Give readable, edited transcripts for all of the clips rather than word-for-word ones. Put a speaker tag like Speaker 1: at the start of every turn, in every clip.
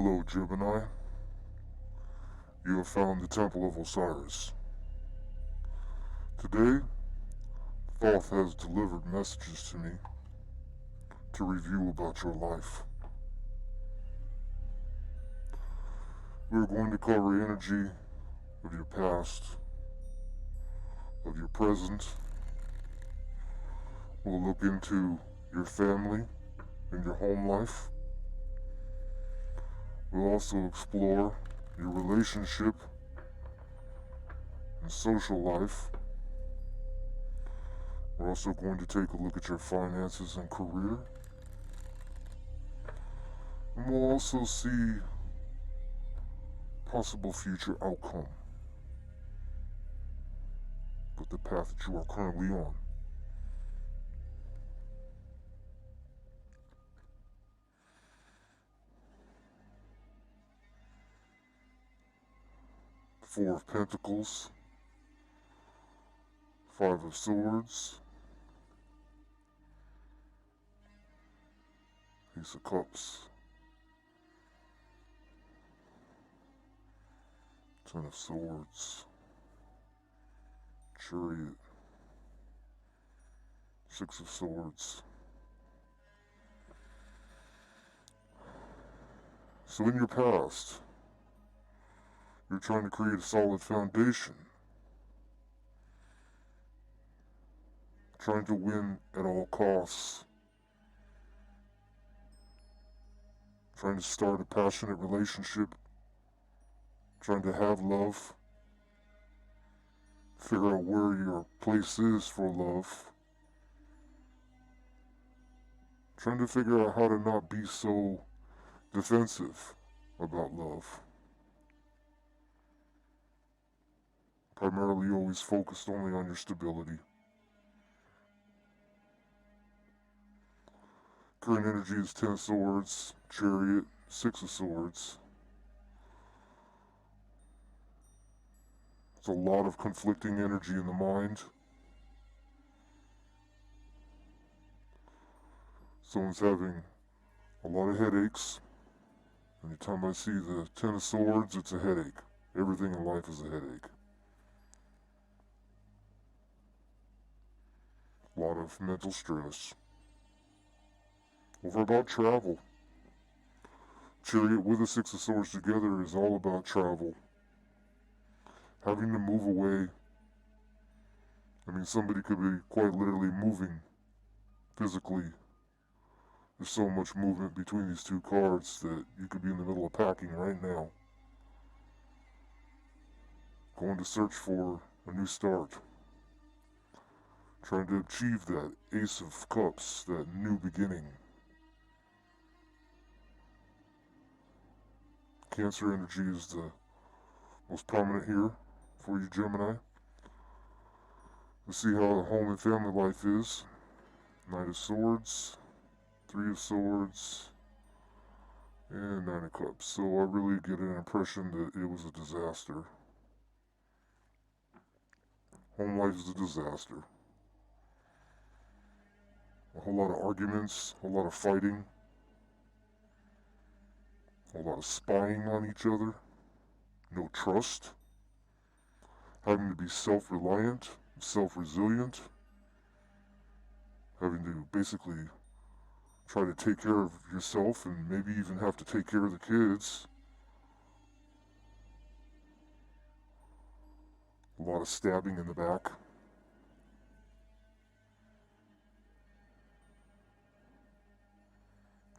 Speaker 1: Hello, Gemini. You have found the Temple of Osiris. Today, Thoth has delivered messages to me to review about your life. We're going to cover energy of your past, of your present. We'll look into your family and your home life. We'll also explore your relationship and social life. We're also going to take a look at your finances and career. And we'll also see possible future outcome with the path that you are currently on. Four of Pentacles, Five of Swords, Ace of Cups, Ten of Swords, Chariot, Six of Swords. So in your past, you're trying to create a solid foundation, trying to win at all costs, trying to start a passionate relationship, trying to have love, figure out where your place is for love, trying to figure out how to not be so defensive about love. Primarily always focused only on your stability. Current energy is Ten of Swords, Chariot, Six of Swords. It's a lot of conflicting energy in the mind. Someone's having a lot of headaches. Anytime I see the Ten of Swords, it's a headache. Everything in life is a headache. A lot of mental stress. Over about travel. Chariot with the Six of Swords together is all about travel. Having to move away. I mean, somebody could be quite literally moving physically. There's so much movement between these two cards that you could be in the middle of packing right now. Going to search for a new start. Trying to achieve that Ace of Cups, that new beginning. Cancer energy is the most prominent here for you, Gemini. Let's see how the home and family life is. Knight of Swords, Three of Swords, and Nine of Cups. So I really get an impression that it was a disaster. Home life is a disaster. A whole lot of arguments, a whole lot of fighting, a lot of spying on each other, no trust, having to be self-reliant, self-resilient, having to basically try to take care of yourself and maybe even have to take care of the kids. A lot of stabbing in the back.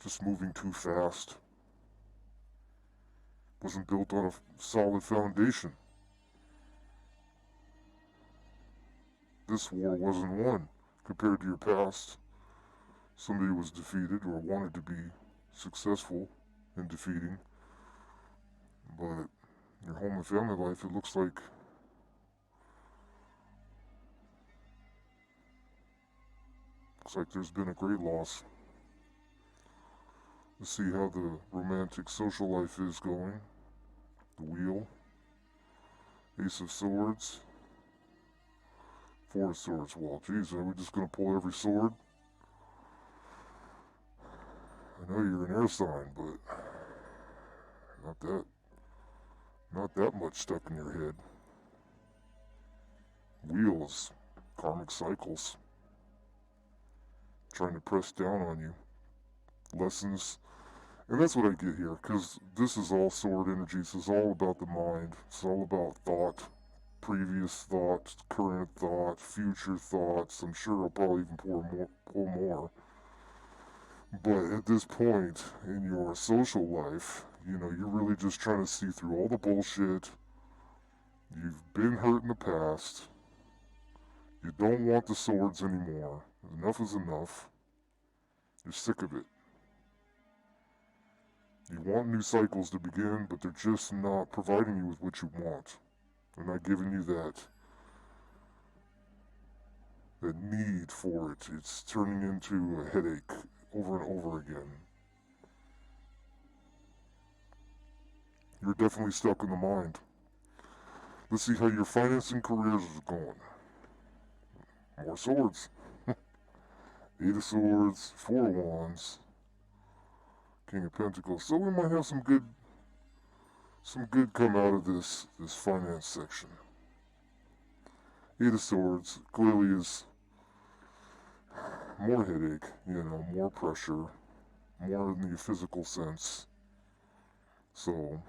Speaker 1: Just moving too fast. Wasn't built on a solid foundation. This war wasn't won compared to your past. Somebody was defeated or wanted to be successful in defeating. But your home and family life, it looks like there's been a great loss. Let's see how the romantic social life is going. The Wheel, Ace of Swords, Four of Swords. Well, geez, are we just going to pull every sword? I know you're an air sign, but Not that much stuck in your head. Wheels, karmic cycles, trying to press down on you. Lessons, and that's what I get here, because this is all sword energy. This is all about the mind. It's all about thought, previous thoughts, current thought, future thoughts. I'm sure I'll probably even pull more. But at this point in your social life, you're really just trying to see through all the bullshit. You've been hurt in the past. You don't want the swords anymore. Enough is enough. You're sick of it. You want new cycles to begin, but they're just not providing you with what you want. They're not giving you that need for it. It's turning into a headache over and over again. You're definitely stuck in the mind. Let's see how your finance and careers is going. More swords. 8 of Swords, 4 of Wands, King of Pentacles. So we might have some good come out of this finance section. 8 of Swords clearly is more headache, more pressure, more in the physical sense. So,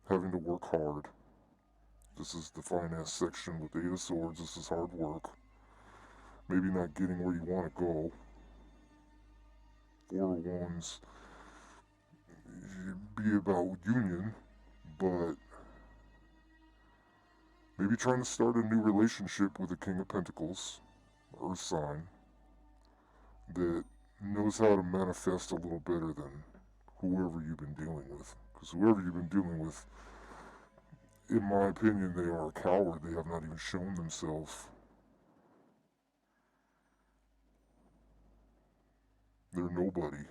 Speaker 1: having to work hard. This is the finance section with 8 of Swords. This is hard work. Maybe not getting where you want to go. 4 of Wands, be about union, but maybe trying to start a new relationship with the King of Pentacles, Earth sign, that knows how to manifest a little better than whoever you've been dealing with. Because whoever you've been dealing with, in my opinion, they are a coward. They have not even shown themselves. They're nobody.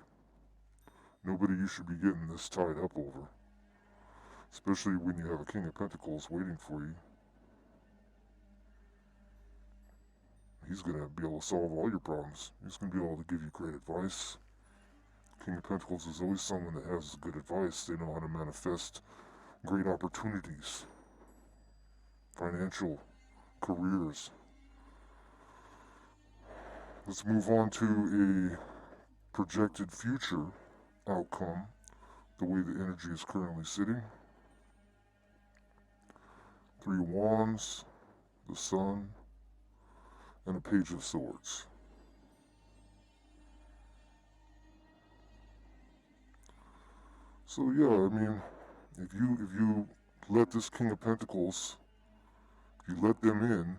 Speaker 1: Nobody you should be getting this tied up over. Especially when you have a King of Pentacles waiting for you. He's going to be able to solve all your problems. He's going to be able to give you great advice. King of Pentacles is always someone that has good advice. They know how to manifest great opportunities. Financial, careers. Let's move on to a projected future outcome, the way the energy is currently sitting. 3 of Wands, the Sun, and a Page of Swords. So yeah, I mean, if you let this King of Pentacles, if you let them in,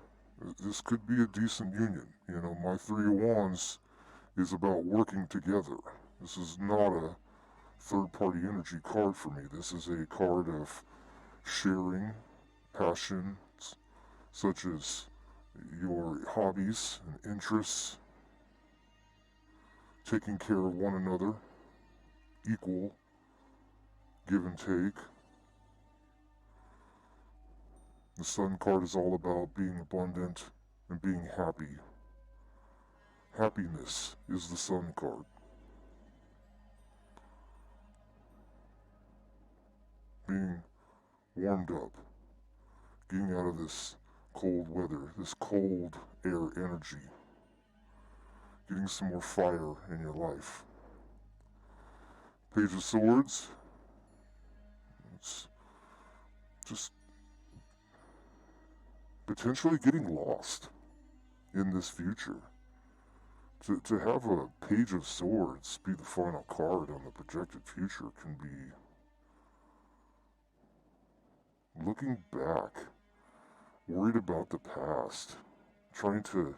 Speaker 1: this could be a decent union. My 3 of Wands is about working together. This is not a third-party energy card for me. This is a card of sharing passions, such as your hobbies and interests, taking care of one another, equal give and take. The Sun card is all about being abundant and being happy. Happiness is the Sun card. Being warmed up, getting out of this cold weather, this cold air energy, getting some more fire in your life. Page of Swords, it's just potentially getting lost in this future. To have a Page of Swords be the final card on the projected future can be looking back, worried about the past, trying to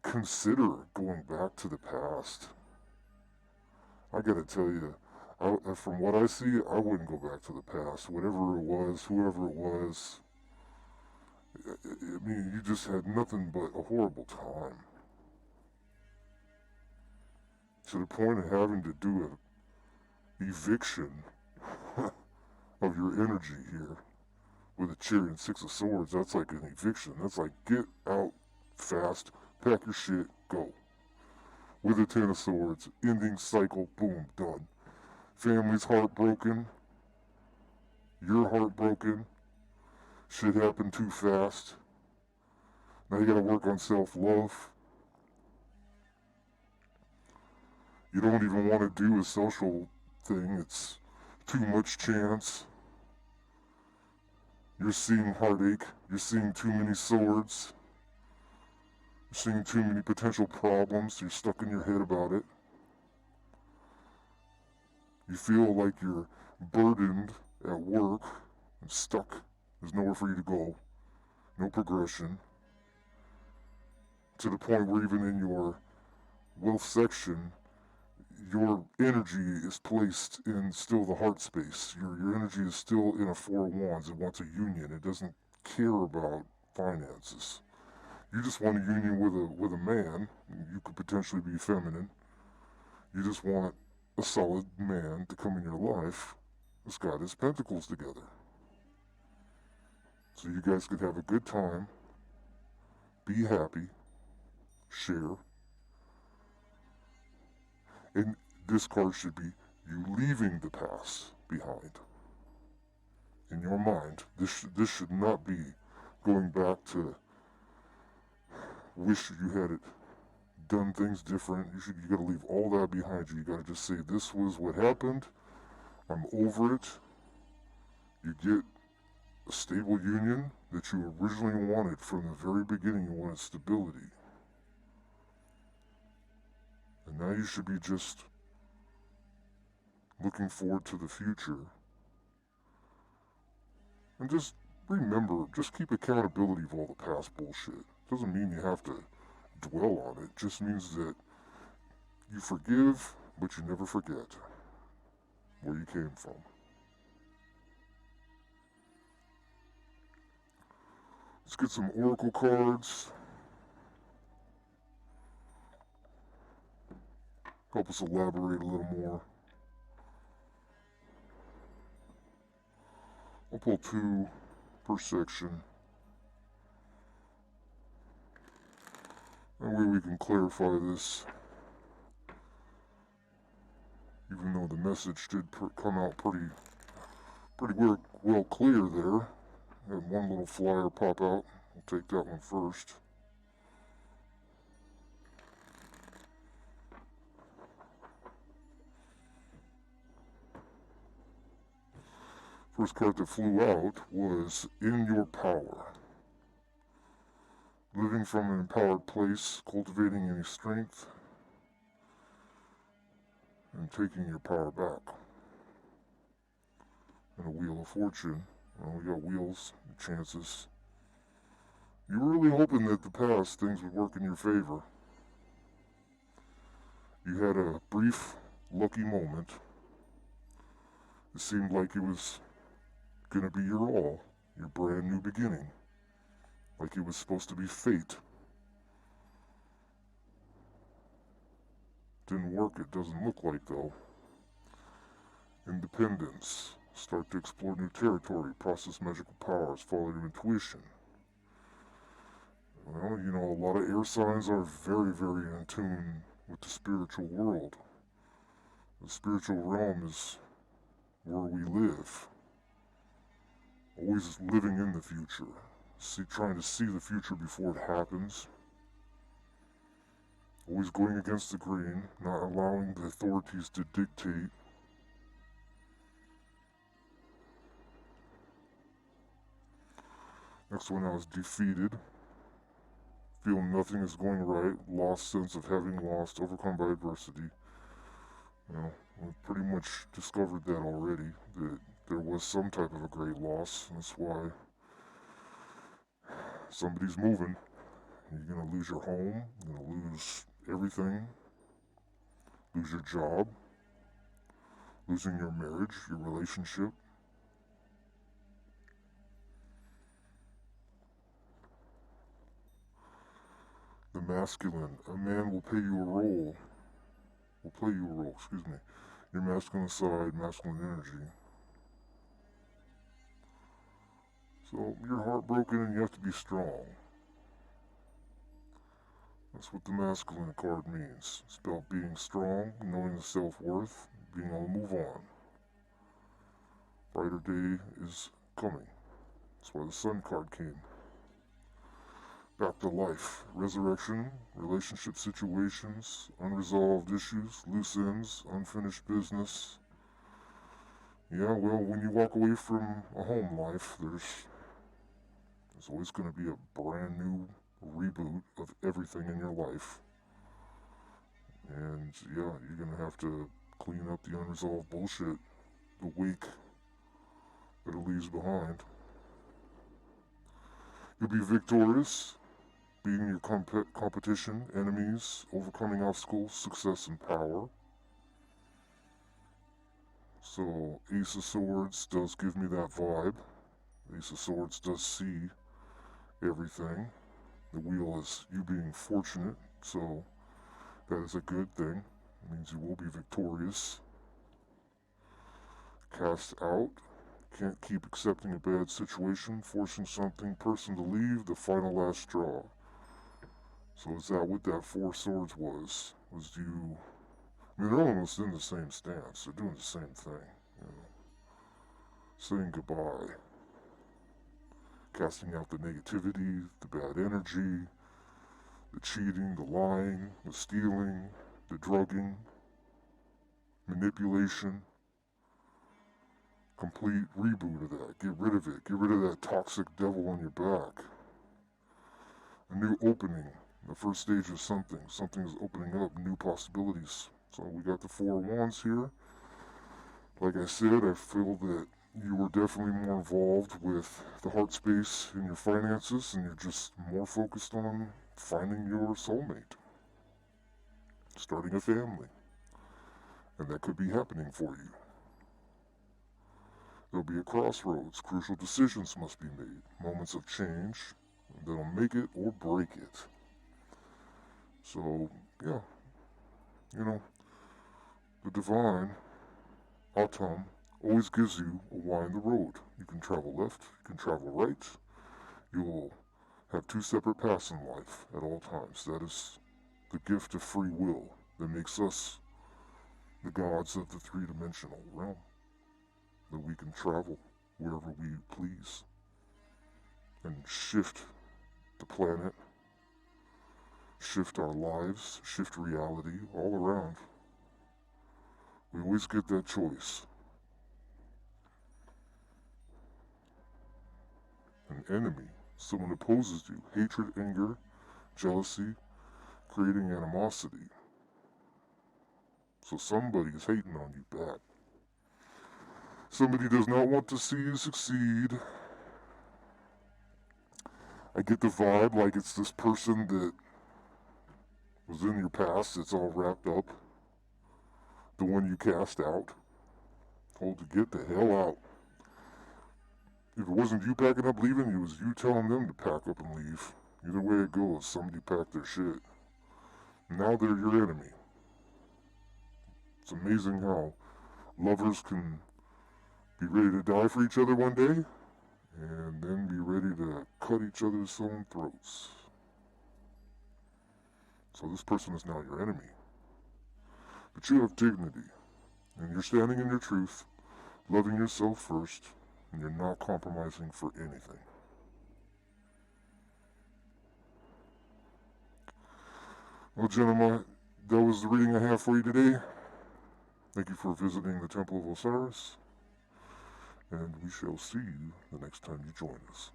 Speaker 1: consider going back to the past. I gotta tell you, from what I see, I wouldn't go back to the past. Whatever it was, whoever it was, I mean, you just had nothing but a horrible time. To the point of having to do an eviction of your energy here with a Chariot and 6 of Swords. That's like an eviction. That's like, get out fast, pack your shit, go. With a 10 of Swords, ending cycle, boom, done. family's heartbroken, you're heartbroken, shit happened too fast. Now you gotta work on self-love. You don't even want to do a social thing, it's too much chance. You're seeing heartache, you're seeing too many swords, you're seeing too many potential problems, you're stuck in your head about it. You feel like you're burdened at work and stuck. There's nowhere for you to go, no progression. To the point where even in your wealth section, your energy is placed in still the heart space. Your energy is still in a Four of Wands. It wants a union. It doesn't care about finances. You just want a union with a man. You could potentially be feminine. You just want a solid man to come in your life that's got his pentacles together. So you guys could have a good time, be happy, share. And this card should be you leaving the past behind. In your mind, this should not be going back to wish you had it done things different. You gotta leave all that behind you. You gotta just say, this was what happened. I'm over it. You get a stable union that you originally wanted from the very beginning. You wanted stability. And now you should be just looking forward to the future. And just remember, just keep accountability of all the past bullshit. Doesn't mean you have to dwell on it. Just means that you forgive, but you never forget where you came from. Let's get some oracle cards. Help us elaborate a little more. I'll pull 2 per section. That way we can clarify this. Even though the message did come out pretty well clear there. Had one little flyer pop out. I'll take that one first. First card that flew out was In Your Power. Living from an empowered place, cultivating any strength, and taking your power back. And a Wheel of Fortune. Well, we got wheels, chances. You were really hoping that the past things would work in your favor. You had a brief, lucky moment. It seemed like it was gonna be your all, your brand new beginning. Like it was supposed to be fate. Didn't work, it doesn't look like though. Independence. Start to explore new territory, process magical powers, follow your intuition. Well, you know, a lot of air signs are very, very in tune with the spiritual world. The spiritual realm is where we live. Always living in the future. Trying to see the future before it happens. Always going against the grain, not allowing the authorities to dictate. Next one, I was defeated. Feel nothing is going right. Lost sense of having lost, overcome by adversity. Well, we've pretty much discovered that already, that there was some type of a great loss. That's why somebody's moving. You're going to lose your home, you're going to lose everything, lose your job, losing your marriage, your relationship. The masculine, a man will play you a role, your masculine side, masculine energy. So you're heartbroken and you have to be strong. That's what the masculine card means. It's about being strong, knowing the self-worth, being able to move on. Brighter day is coming. That's why the Sun card came. Back to life, resurrection, relationship situations, unresolved issues, loose ends, unfinished business. Yeah, well, when you walk away from a home life, there's always going to be a brand new reboot of everything in your life. And yeah, you're going to have to clean up the unresolved bullshit, the wake that it leaves behind. You'll be victorious, beating your competition, enemies, overcoming obstacles, success, and power. So, Ace of Swords does give me that vibe. Ace of Swords does see everything. The wheel is you being fortunate, so that is a good thing. It means you will be victorious. Cast out. Can't keep accepting a bad situation, forcing something, person to leave, the final last straw. So is that what that Four Swords was? Was you... I mean, they're almost in the same stance. They're doing the same thing, you know. Saying goodbye. Casting out the negativity, the bad energy, the cheating, the lying, the stealing, the drugging, manipulation. Complete reboot of that. Get rid of it. Get rid of that toxic devil on your back. A new opening. The first stage of something. Something is opening up. New possibilities. So we got the Four Wands here. Like I said, I feel that you were definitely more involved with the heart space in your finances, and you're just more focused on finding your soulmate. Starting a family. And that could be happening for you. There'll be a crossroads. Crucial decisions must be made. Moments of change that'll make it or break it. So, yeah. You know, the divine, autumn, always gives you a Y in the road. You can travel left, you can travel right. You'll have two separate paths in life at all times. That is the gift of free will that makes us the gods of the three-dimensional realm. That we can travel wherever we please and shift the planet, shift our lives, shift reality all around. We always get that choice. An enemy, someone opposes you, hatred, anger, jealousy, creating animosity. So somebody is hating on you bad. Somebody does not want to see you succeed. I get the vibe like it's this person that was in your past that's all wrapped up. The one you cast out. Told to get the hell out. If it wasn't you packing up leaving, it was you telling them to pack up and leave. Either way it goes, somebody packed their shit. Now they're your enemy. It's amazing how lovers can be ready to die for each other one day, and then be ready to cut each other's own throats. So this person is now your enemy. But you have dignity, and you're standing in your truth, loving yourself first, and you're not compromising for anything. Well, gentlemen, that was the reading I have for you today. Thank you for visiting the Temple of Osiris, and we shall see you the next time you join us.